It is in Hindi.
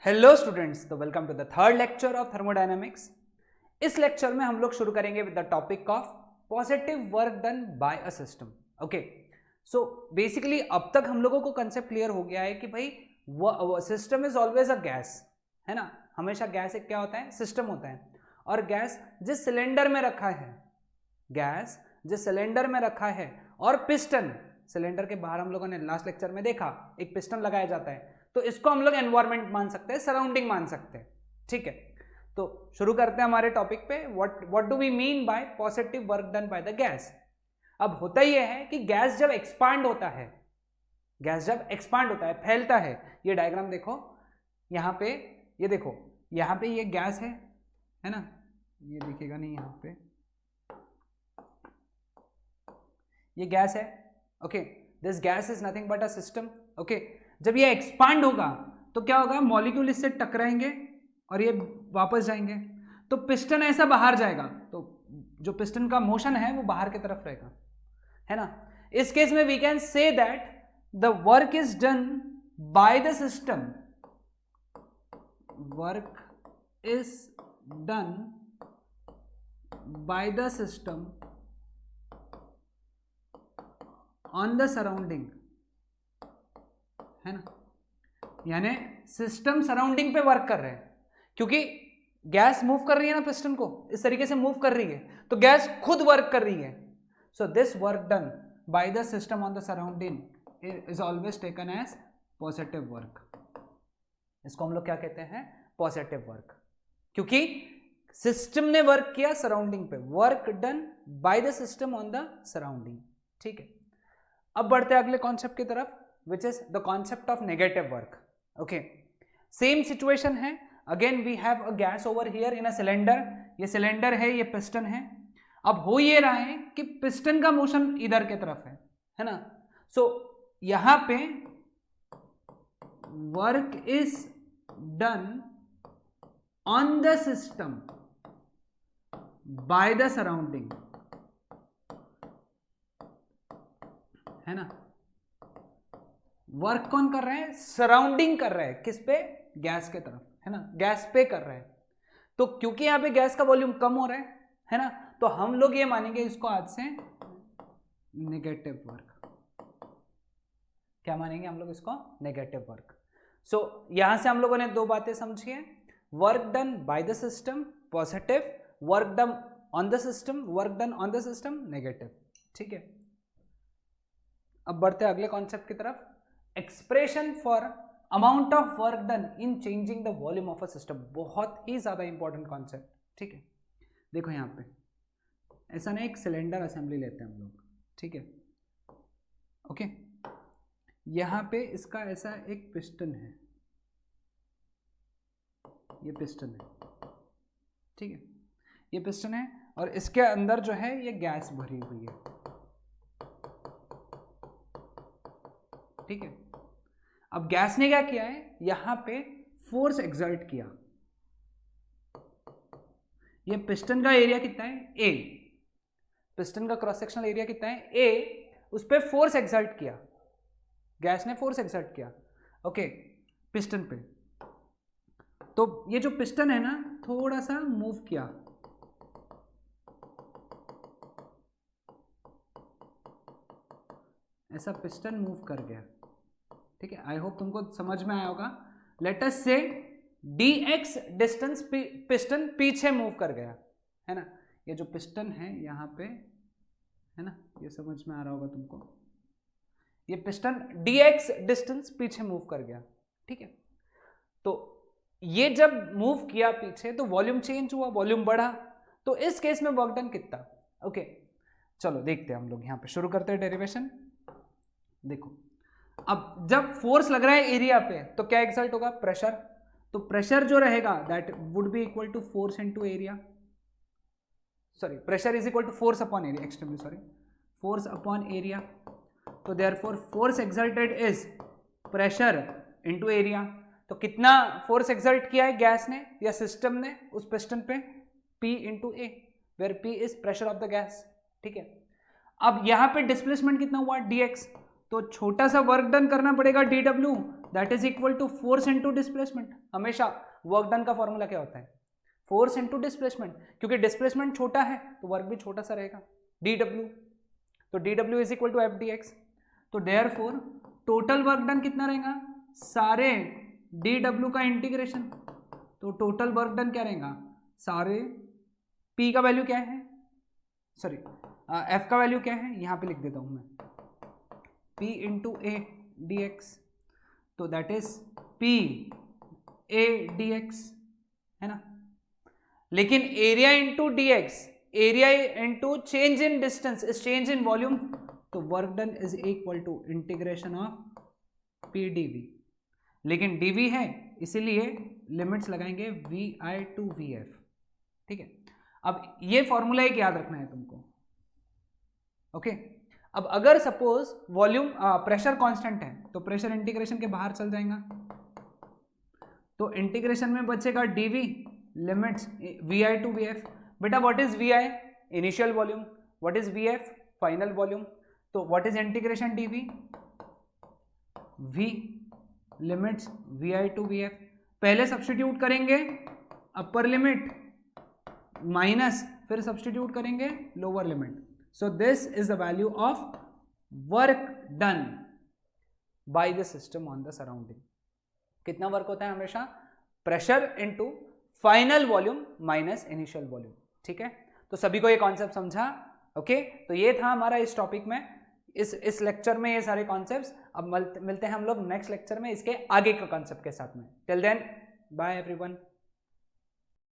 हेलो स्टूडेंट्स, तो welcome to the third lecture of thermodynamics. इस लेक्चर में हम लोग शुरू करेंगे with the topic of positive work done by a system. Okay, so basically अब तक हम लोगों को कंसेप्ट क्लियर हो गया है कि भाई system is always a gas, है ना। हमेशा गैस एक क्या होता है, सिस्टम होता है। और गैस जिस सिलेंडर में रखा है, गैस जिस सिलेंडर में रखा है, और पिस्टन सिलेंडर के बाहर हम लोगों ने लास्ट लेक्चर में देखा एक पिस्टन लगाया जाता है, तो इसको हम लोग एनवायरमेंट मान सकते हैं, सराउंडिंग मान सकते हैं। ठीक है, तो शुरू करते हैं हमारे टॉपिक पे। What do we mean by positive work done by the gas. अब होता यह है कि गैस जब एक्सपांड होता है, गैस जब एक्सपांड होता है, फैलता है, ये डायग्राम देखो यहाँ पे, ये देखो यहाँ पे ये गैस है ना, ये दिखेगा नहीं यहाँ पे, ये गैस है। Okay, this gas is nothing but a system. Okay, जब ये एक्सपांड होगा तो क्या होगा, मॉलिक्यूल इससे टकराएंगे और ये वापस जाएंगे, तो पिस्टन ऐसा बाहर जाएगा, तो जो पिस्टन का मोशन है वो बाहर की तरफ रहेगा, है ना। इस केस में we can say that the work is done by the system, work is done by the system on the surrounding, है ना। यानी सिस्टम सराउंडिंग पे वर्क कर रहे हैं, क्योंकि गैस मूव कर रही है ना, पिस्टन को इस तरीके से मूव कर रही है, तो गैस खुद वर्क कर रही है। So this work done by the system on the surrounding is always taken as positive work. इसको हम लोग क्या कहते हैं, पॉजिटिव वर्क, क्योंकि सिस्टम ने वर्क किया सराउंडिंग पे, work done by the system on the surrounding. ठीक है, अब बढ़ते हैं अगले कॉन्सेप्ट की तरफ, which is the concept of negative work. Okay, same situation है, again we have a gas over here in a cylinder, ये सिलेंडर है, ये पिस्टन है। अब हो ये रहा है कि पिस्टन का मोशन इधर की तरफ है ना। सो यहां पे work is done on the system by the surrounding, है ना। वर्क कौन कर रहा है, सराउंडिंग कर रहा है, किस पे, गैस के तरफ, है ना, गैस पे कर रहा है। तो क्योंकि यहां पे गैस का वॉल्यूम कम हो रहा है ना, तो हम लोग ये मानेंगे इसको आज से नेगेटिव वर्क। क्या मानेंगे हम लोग इसको, नेगेटिव वर्क। सो यहां से हम लोगों ने दो बातें समझी है, work done by the system positive, work done on the system, work done on the system negative. ठीक है, अब बढ़ते हैं अगले कॉन्सेप्ट की तरफ, expression for amount of work done in changing the volume of a system. बहुत ही ज्यादा इंपॉर्टेंट कॉन्सेप्ट। ठीक है, देखो यहाँ पे ऐसा ना, एक सिलेंडर असेंबली लेते हैं हम लोग, ठीक है। ओके, यहाँ पे इसका ऐसा एक पिस्टन है, ये पिस्टन है, ठीक है, ये पिस्टन है, और इसके अंदर जो है ये गैस भरी हुई है, ठीक है। अब गैस ने क्या किया है, यहां पे फोर्स एक्सर्ट किया, ये पिस्टन का एरिया कितना है, ए, पिस्टन का क्रॉस सेक्शनल एरिया कितना है, ए, उस पर फोर्स एक्सर्ट किया, गैस ने फोर्स एक्सर्ट किया, ओके, पिस्टन पे। तो ये जो पिस्टन है ना, थोड़ा सा मूव किया, ऐसा पिस्टन मूव कर गया, ठीक है। आई होप तुमको समझ में आया होगा। लेट अस से dx डिस्टेंस पिस्टन पीछे मूव कर गया, है ना। ये जो पिस्टन है यहाँ पे, है ना, ये समझ में आ रहा होगा तुमको, ये पिस्टन dx डिस्टेंस पीछे मूव कर गया, ठीक है। तो ये जब मूव किया पीछे तो वॉल्यूम चेंज हुआ, वॉल्यूम बढ़ा, तो इस केस में वर्क डन कितना। ओके, चलो देखते हैं हम लोग, यहाँ पे शुरू करते हैं डेरिवेशन। देखो, अब जब फोर्स लग रहा है एरिया पे तो क्या एक्सर्ट होगा, प्रेशर। तो प्रेशर जो रहेगा that would be equal to force into area, sorry, pressure is equal to force upon area, extremely sorry, force upon area. तो therefore force exerted is pressure into area. तो कितना फोर्स एक्सर्ट किया है गैस ने या सिस्टम ने उस पिस्टन पे, P into A, where P is pressure of the gas, ठीक है। अब यहां पे डिस्प्लेसमेंट कितना हुआ, dx, तो छोटा सा वर्क डन करना पड़ेगा dw, that is equal to force into displacement. हमेशा वर्क डन का फॉर्मूला क्या होता है? फोर्स इनटू डिस्प्लेसमेंट, क्योंकि डिस्प्लेसमेंट छोटा है तो वर्क भी छोटा सा रहेगा, dw। तो dw is equal to F D x. तो देयरफॉर टोटल वर्क डन कितना रहेगा? सारे dw का इंटीग्रेशन। तो टोटल वर्क डन क्या रहेगा? सारे p का वैल्यू क्या है, सॉरी f का वैल्यू क्या है, यहाँ पे लिख देता हूँ मैं, p into a d x. तो that is p a dx, है ना। लेकिन area into d x, area into change in distance is change in volume, तो work done is equal to integration of p dv। लेकिन dv है इसीलिए लिमिट्स लगाएंगे vi टू vf, ठीक है। अब ये फॉर्मूला एक याद रखना है तुमको, ओके। अब अगर सपोज वॉल्यूम प्रेशर कांस्टेंट है तो प्रेशर इंटीग्रेशन के बाहर चल जाएगा, तो इंटीग्रेशन में बचेगा dv limits vi to vf। बेटा what is vi? Initial volume. What is vf? Final volume. तो what is integration dv? v limits vi to vf। पहले सब्स्टिट्यूट करेंगे अपर लिमिट माइनस, फिर सब्स्टिट्यूट करेंगे lower limit. So this is the value of work done by the system on the surrounding. कितना वर्क होता है हमेशा? Pressure into final volume minus initial volume, ठीक है। तो सभी को ये कॉन्सेप्ट समझा? ओके, तो ये था हमारा इस टॉपिक में, इस लेक्चर में ये सारे कॉन्सेप्ट्स। अब मिलते हैं हम लोग नेक्स्ट लेक्चर में इसके आगे के कॉन्सेप्ट के साथ में। Till then bye everyone.